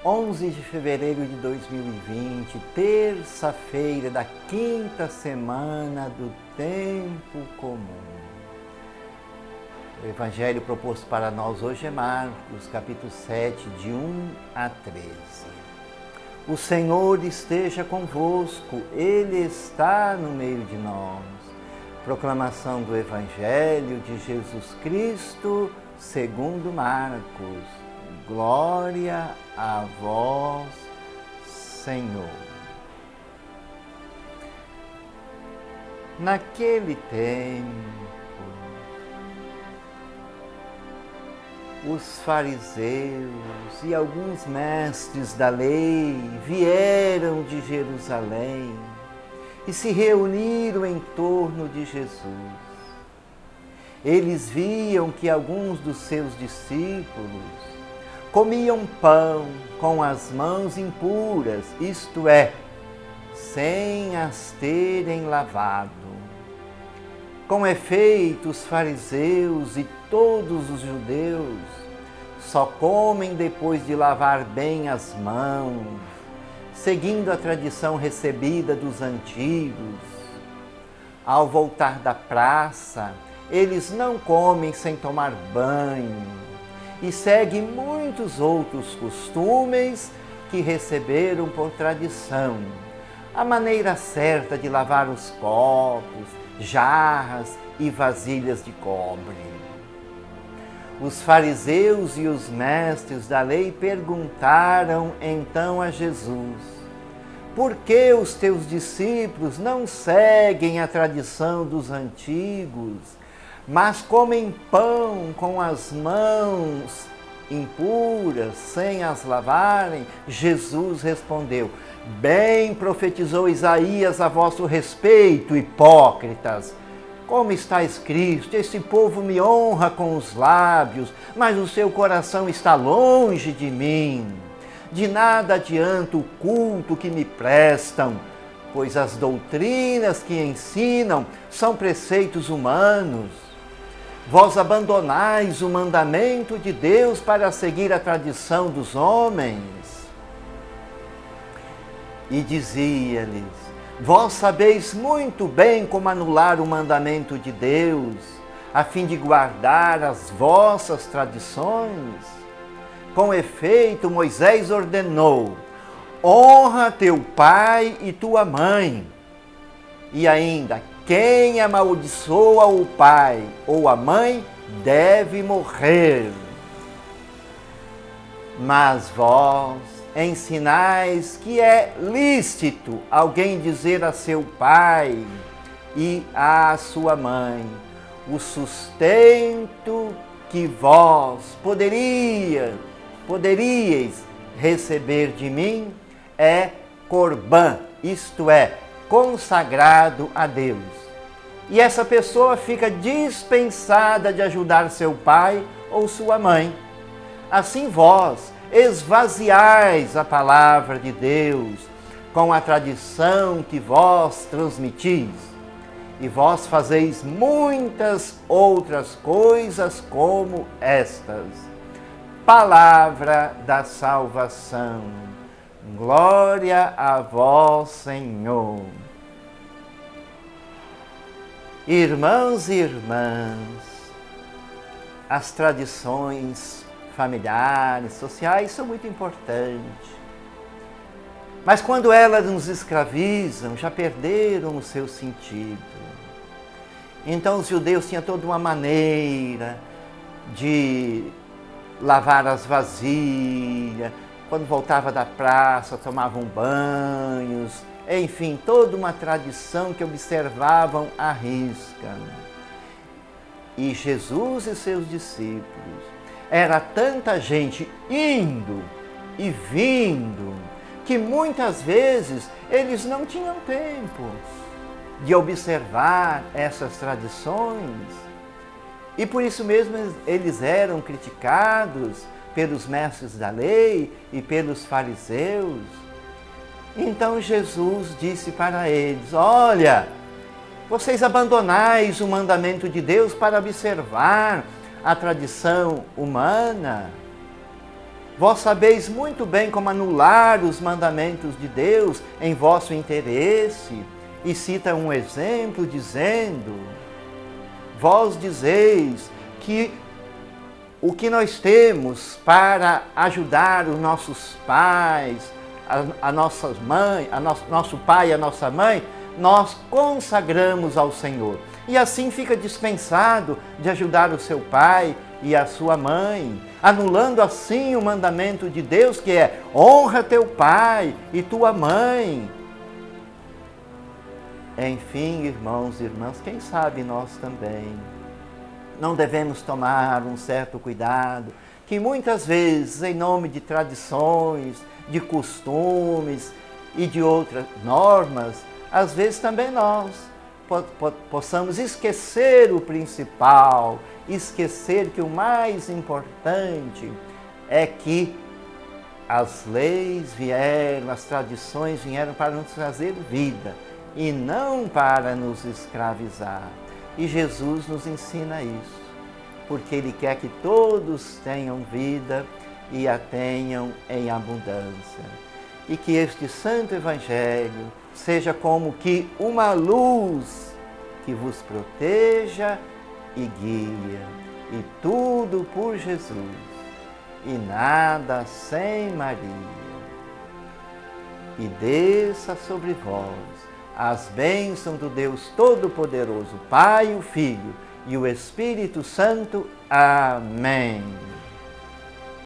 11 de fevereiro de 2020, terça-feira da quinta semana do tempo comum. O Evangelho proposto para nós hoje é Marcos, capítulo 7, de 1 a 13. O Senhor esteja convosco, Ele está no meio de nós. Proclamação do Evangelho de Jesus Cristo, segundo Marcos. Glória a vós, Senhor. Naquele tempo, os fariseus e alguns mestres da lei vieram de Jerusalém e se reuniram em torno de Jesus. Eles viam que alguns dos seus discípulos comiam pão com as mãos impuras, isto é, sem as terem lavado. Com efeito, os fariseus e todos os judeus só comem depois de lavar bem as mãos, seguindo a tradição recebida dos antigos. Ao voltar da praça, eles não comem sem tomar banho e seguem muitos outros costumes que receberam por tradição. A maneira certa de lavar os copos, jarras e vasilhas de cobre. Os fariseus e os mestres da lei perguntaram então a Jesus: por que os teus discípulos não seguem a tradição dos antigos, mas comem pão com as mãos impuras, sem as lavarem? Jesus respondeu: bem profetizou Isaías a vosso respeito, hipócritas. Como está escrito, este povo me honra com os lábios, mas o seu coração está longe de mim. De nada adianta o culto que me prestam, pois as doutrinas que ensinam são preceitos humanos. Vós abandonais o mandamento de Deus para seguir a tradição dos homens. E dizia-lhes: vós sabeis muito bem como anular o mandamento de Deus, a fim de guardar as vossas tradições. Com efeito, Moisés ordenou: honra teu pai e tua mãe. E ainda, quem amaldiçoa o pai ou a mãe deve morrer. Mas vós ensinais que é lícito alguém dizer a seu pai e à sua mãe: o sustento que vós poderíeis receber de mim é corbã, isto é, consagrado a Deus. E essa pessoa fica dispensada de ajudar seu pai ou sua mãe. Assim vós esvaziais a palavra de Deus com a tradição que vós transmitis, e vós fazeis muitas outras coisas como estas. Palavra da salvação. Glória a vós, Senhor. Irmãos e irmãs, as tradições familiares, sociais são muito importantes. Mas quando elas nos escravizam, já perderam o seu sentido. Então os judeus tinham toda uma maneira de lavar as vasilhas, quando voltava da praça, tomavam banhos, enfim, toda uma tradição que observavam à risca. E Jesus e seus discípulos, era tanta gente indo e vindo, que muitas vezes eles não tinham tempo de observar essas tradições. E por isso mesmo eles eram criticados pelos mestres da lei e pelos fariseus. Então Jesus disse para eles: olha, vocês abandonais o mandamento de Deus para observar a tradição humana. Vós sabeis muito bem como anular os mandamentos de Deus em vosso interesse. E cita um exemplo dizendo: vós dizeis que o que nós temos para ajudar os nossos pais, a nossas mães, nosso pai e a nossa mãe, nós consagramos ao Senhor. E assim fica dispensado de ajudar o seu pai e a sua mãe, anulando assim o mandamento de Deus, que é: honra teu pai e tua mãe. Enfim, irmãos e irmãs, quem sabe nós também não devemos tomar um certo cuidado, que muitas vezes, em nome de tradições, de costumes e de outras normas, às vezes também nós possamos esquecer o principal, esquecer que o mais importante é que as leis vieram, as tradições vieram para nos trazer vida e não para nos escravizar. E Jesus nos ensina isso, porque Ele quer que todos tenham vida e a tenham em abundância. E que este Santo Evangelho seja como que uma luz que vos proteja e guia, e tudo por Jesus, e nada sem Maria. E desça sobre vós as bênçãos do Deus Todo-Poderoso, Pai, o Filho e o Espírito Santo. Amém.